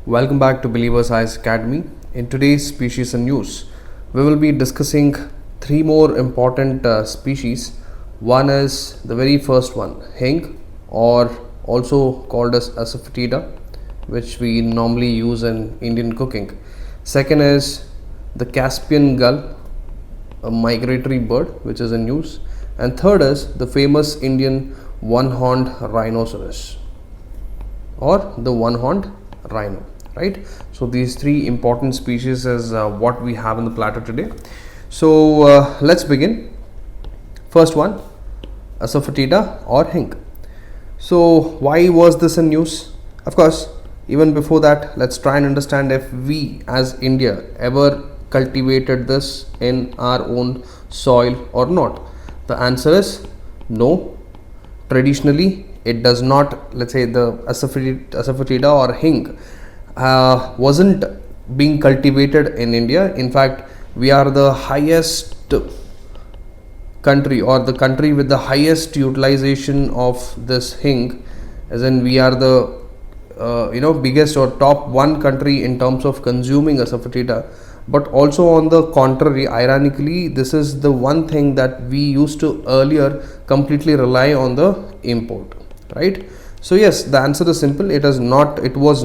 Welcome back to Believers IAS Academy. In today's species and news, we will be discussing three more important species. One is the very first one, hing, or also called as asafoetida, which we normally use in Indian cooking. Second is the Caspian gull, a migratory bird which is in use. And third is the famous Indian one-horned rhinoceros or the one-horned rhino, right? So these three important species is what we have in the platter today. So let's begin. First one, asafoetida or hing. So why was this in news? Of course, even before that, let's try and understand if we as India ever cultivated this in our own soil or not. The answer is no. Traditionally, it does not. Let's say the asafoetida or hing wasn't being cultivated in India. In fact, we are the highest country, or the country with the highest utilization of this hing, as in we are the biggest or top one country in terms of consuming asafoetida. But also on the contrary, ironically, this is the one thing that we used to earlier completely rely on the import, right? So yes, the answer is simple. It was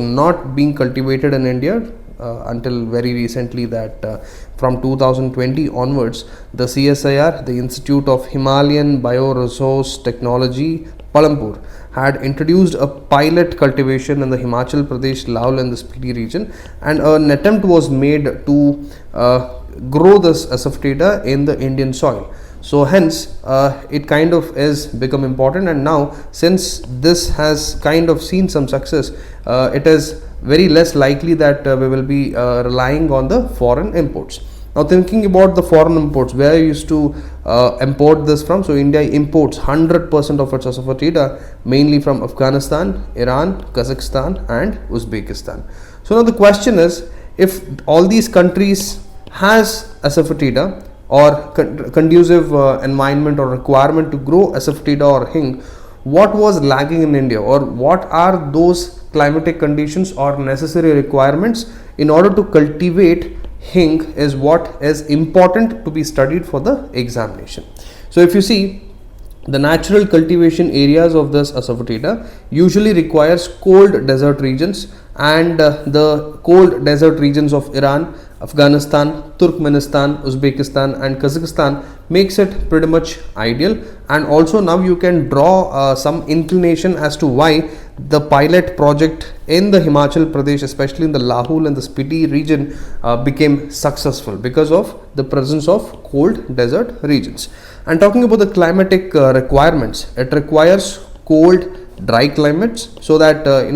not being cultivated in India until very recently, that from 2020 onwards, the CSIR, the Institute of Himalayan Bioresource Technology, Palampur, had introduced a pilot cultivation in the Himachal Pradesh, Laul and the Spiti region, and an attempt was made to grow this asafoetida in the Indian soil. So hence it kind of is become important, and now since this has kind of seen some success, it is very less likely that we will be relying on the foreign imports. Now, thinking about the foreign imports, where I used to import this from. So India imports 100% of its asafoetida mainly from Afghanistan, Iran, Kazakhstan and Uzbekistan. So now the question is, if all these countries has asafoetida or conducive environment or requirement to grow asafoetida or hing, what was lacking in India, or what are those climatic conditions or necessary requirements in order to cultivate hing is what is important to be studied for the examination. So if you see, the natural cultivation areas of this asafoetida usually requires cold desert regions, and the cold desert regions of Iran, Afghanistan, Turkmenistan, Uzbekistan and Kazakhstan makes it pretty much ideal. And also now you can draw some inclination as to why the pilot project in the Himachal Pradesh, especially in the Laul and the Spiti region, became successful because of the presence of cold desert regions. And talking about the climatic requirements, it requires cold, dry climates, so that the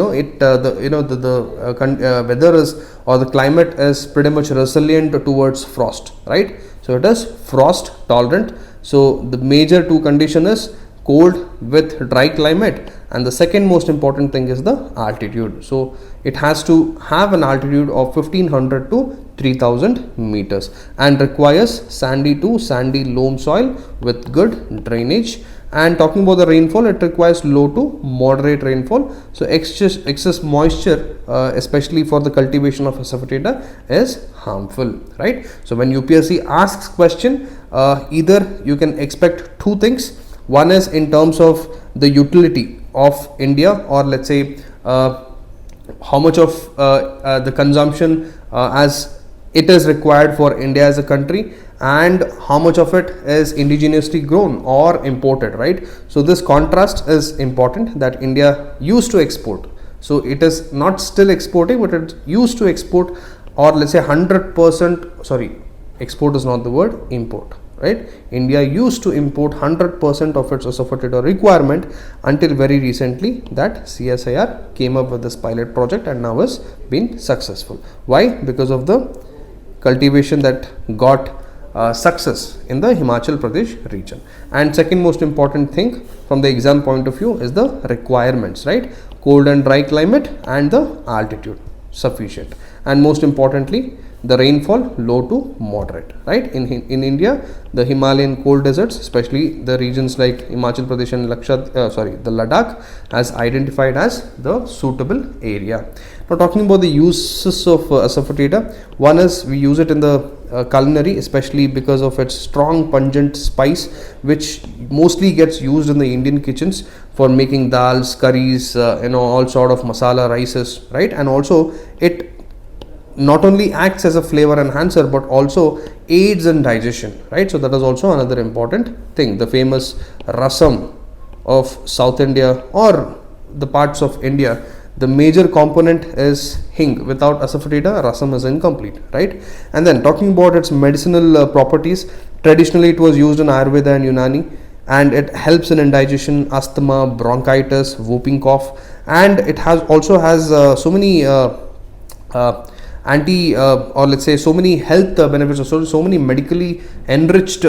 weather is, or the climate is pretty much resilient towards frost, right? So it is frost tolerant. So the major two condition is cold with dry climate, and the second most important thing is the altitude. So it has to have an altitude of 1500 to 3000 meters and requires sandy to sandy loam soil with good drainage. And talking about the rainfall, it requires low to moderate rainfall. So excess moisture, especially for the cultivation of asafoetida, is harmful, right? So when UPSC asks question, either you can expect two things. One is in terms of the utility of India, or let's say how much of the consumption as it is required for India as a country, and how much of it is indigenously grown or imported, right? So this contrast is important, that India used to export. So it is not still exporting, but it used to export, or let's say 100%, sorry, export is not the word, import, right? India used to import 100% of its asafoetida requirement until very recently that CSIR came up with this pilot project and now has been successful. Why? Because of the cultivation that got success in the Himachal Pradesh region. And second most important thing from the exam point of view is the requirements, right? Cold and dry climate and the altitude sufficient, and most importantly the rainfall low to moderate, right? In India, the Himalayan cold deserts, especially the regions like Himachal Pradesh and the Ladakh, as identified as the suitable area. Now talking about the uses of asafoetida, one is we use it in the culinary, especially because of its strong pungent spice, which mostly gets used in the Indian kitchens for making dals, curries, all sort of masala rices, right? And also it not only acts as a flavor enhancer but also aids in digestion, right? So that is also another important thing. The famous rasam of South India or the parts of India, the major component is hing. Without asafoetida, rasam is incomplete, right? And then talking about its medicinal properties, traditionally it was used in Ayurveda and Unani, and it helps in indigestion, asthma, bronchitis, whooping cough, and it also has so many or let's say so many health benefits, or so many medically enriched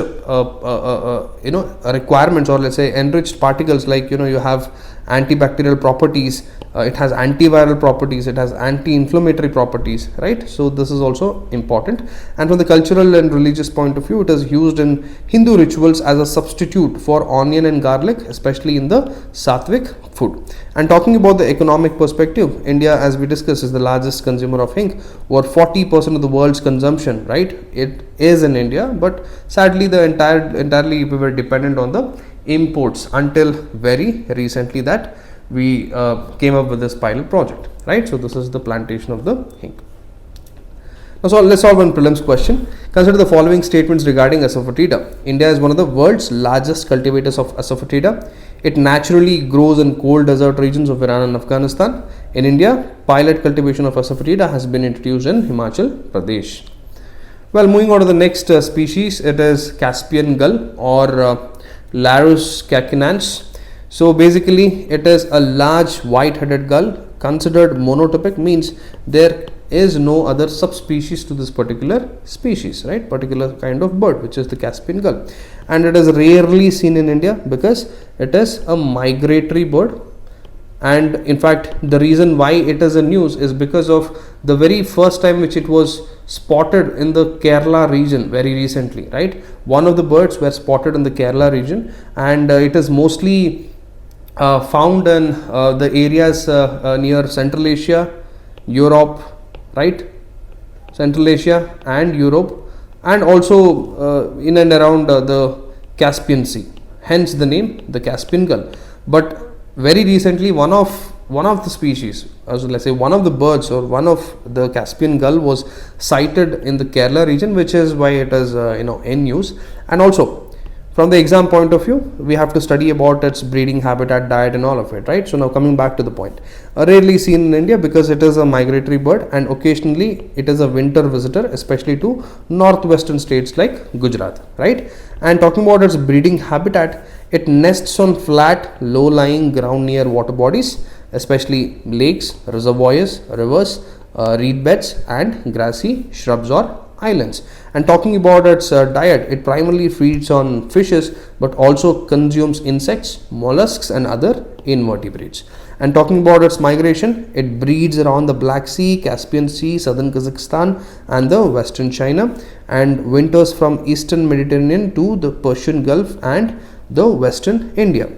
requirements, or let's say enriched particles, like you have antibacterial properties, it has antiviral properties, it has anti-inflammatory properties, right? So this is also important. And from the cultural and religious point of view, it is used in Hindu rituals as a substitute for onion and garlic, especially in the sattvic food. And talking about the economic perspective, India, as we discussed, is the largest consumer of hing. Over 40% of the world's consumption, right, it is in India, but sadly entirely we were dependent on the imports until very recently that we came up with this pilot project, right? So this is the plantation of the hing. Now, so let's solve one prelims question. Consider the following statements regarding asafoetida. India is one of the world's largest cultivators of asafoetida. It naturally grows in cold desert regions of Iran and Afghanistan. In India, pilot cultivation of asafoetida has been introduced in Himachal Pradesh. Well, moving on to the next species, it is Caspian gull or Larus cacinans. So basically it is a large white-headed gull, considered monotypic, means there is no other subspecies to this particular species, right, particular kind of bird, which is the Caspian gull. And it is rarely seen in India because it is a migratory bird. And in fact, the reason why it is in news is because of the very first time which it was spotted in the Kerala region very recently, right? One of the birds were spotted in the Kerala region, and it is mostly found in the areas near Central Asia, Europe, right? Central Asia and Europe, and also in and around the Caspian Sea. Hence the name, the Caspian gull. But very recently, one of the species, so let's say one of the birds or one of the Caspian gull was sighted in the Kerala region, which is why it is in news. And also from the exam point of view, we have to study about its breeding habitat, diet and all of it, right? So now coming back to the point, rarely seen in India because it is a migratory bird, and occasionally it is a winter visitor, especially to northwestern states like Gujarat, right? And talking about its breeding habitat, it nests on flat, low-lying ground near water bodies, especially lakes, reservoirs, rivers, reed beds and grassy shrubs or islands. And talking about its diet, it primarily feeds on fishes but also consumes insects, mollusks and other invertebrates. And talking about its migration, it breeds around the Black Sea, Caspian Sea, southern Kazakhstan and the western China, and winters from eastern Mediterranean to the Persian Gulf and the western India.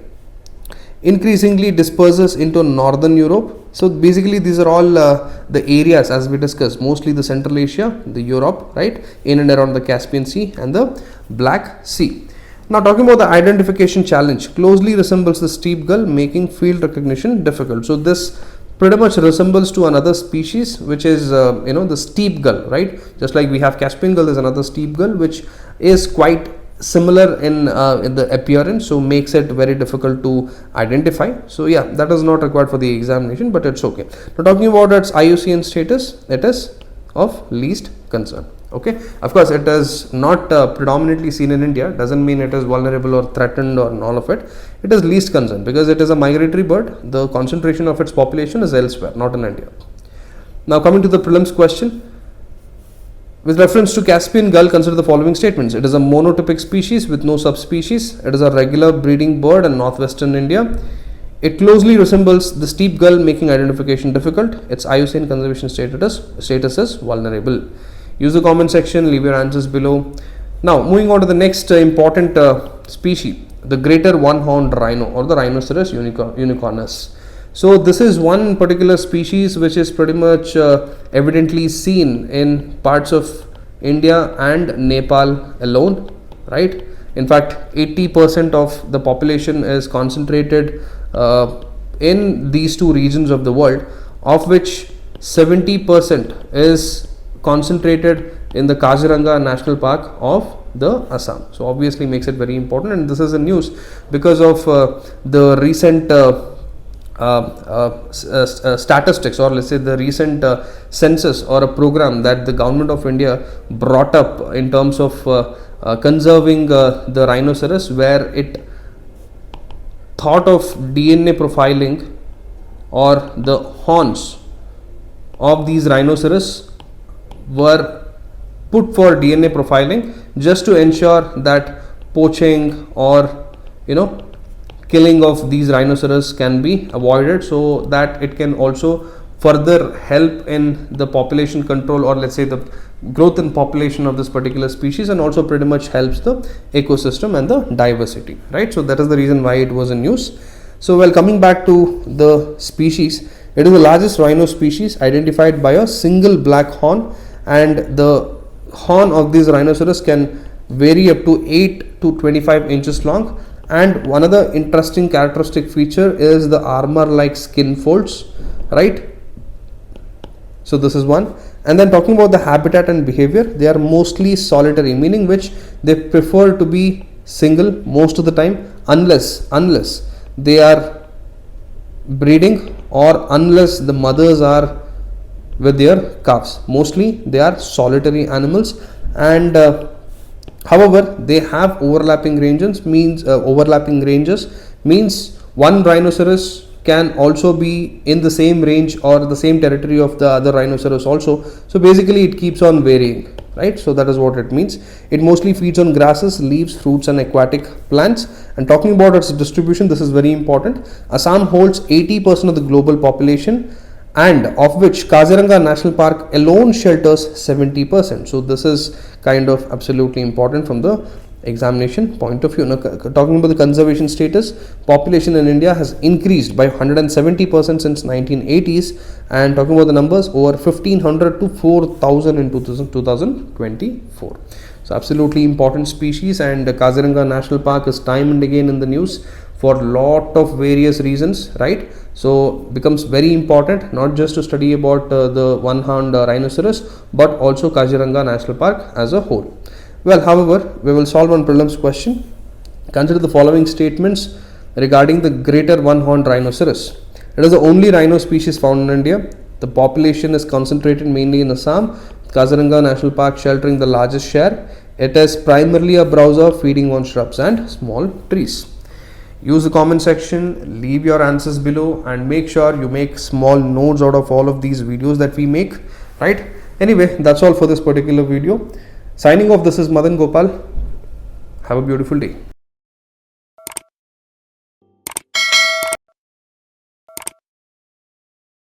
Increasingly disperses into northern Europe. So basically these are all the areas, as we discussed, mostly the Central Asia, the Europe, right, in and around the Caspian Sea and the Black Sea. Now talking about the identification challenge, closely resembles the steep gull, making field recognition difficult. So this pretty much resembles to another species, which is the steep gull, right? Just like we have Caspian gull, there's another steep gull which is quite similar in the appearance, so makes it very difficult to identify. So yeah, that is not required for the examination, but it's okay. Now talking about its IUCN status, it is of least concern. Okay, of course it is not predominantly seen in India, doesn't mean it is vulnerable or threatened or all of it. It is least concern because it is a migratory bird. The concentration of its population is elsewhere, not in India. Now coming to the prelims question. With reference to Caspian gull, consider the following statements. It is a monotypic species with no subspecies. It is a regular breeding bird in northwestern India. It closely resembles the steep gull, making identification difficult. Its IUCN conservation status is vulnerable. Use the comment section, leave your answers below. Now moving on to the next important species, the greater one-horned rhino or the rhinoceros unicornis. So this is one particular species which is pretty much evidently seen in parts of India and Nepal alone, right? In fact, 80% of the population is concentrated in these two regions of the world, of which 70% is concentrated in the Kaziranga National Park of the Assam. So obviously makes it very important, and this is a news because of the recent statistics, or let's say the recent census or a program that the government of India brought up in terms of conserving the rhinoceros, where it thought of DNA profiling or the horns of these rhinoceros were put for DNA profiling just to ensure that poaching or killing of these rhinoceros can be avoided, so that it can also further help in the population control, or let's say the growth in population of this particular species, and also pretty much helps the ecosystem and the diversity, right? So that is the reason why it was in use. So well, coming back to the species, it is the largest rhino species identified by a single black horn, and the horn of these rhinoceros can vary up to 8 to 25 inches long. And one other interesting characteristic feature is the armor like skin folds, right? So this is one. And then talking about the habitat and behavior, they are mostly solitary, meaning which they prefer to be single most of the time, unless they are breeding or unless the mothers are with their calves. Mostly they are solitary animals, and however they have overlapping ranges, means one rhinoceros can also be in the same range or the same territory of the other rhinoceros also. So basically it keeps on varying, right? So that is what it means. It mostly feeds on grasses, leaves, fruits and aquatic plants. And talking about its distribution, this is very important. Assam holds 80% of the global population, and of which Kaziranga National Park alone shelters 70%. So this is kind of absolutely important from the examination point of view. Now, talking about the conservation status, population in India has increased by 170% since 1980s, and talking about the numbers, over 1500 to 4000 in 2024. So absolutely important species, and Kaziranga National Park is time and again in the news for lot of various reasons, right? So becomes very important not just to study about the one-horned rhinoceros, but also Kaziranga National Park as a whole. Well, however, we will solve one prelims question. Consider the following statements regarding the greater one-horned rhinoceros. It is the only rhino species found in India. The population is concentrated mainly in Assam, Kaziranga National Park sheltering the largest share. It is primarily a browser, feeding on shrubs and small trees. Use the comment section, leave your answers below, and make sure you make small notes out of all of these videos that we make, right? Anyway, that's all for this particular video. Signing off, this is Madan Gopal. Have a beautiful day.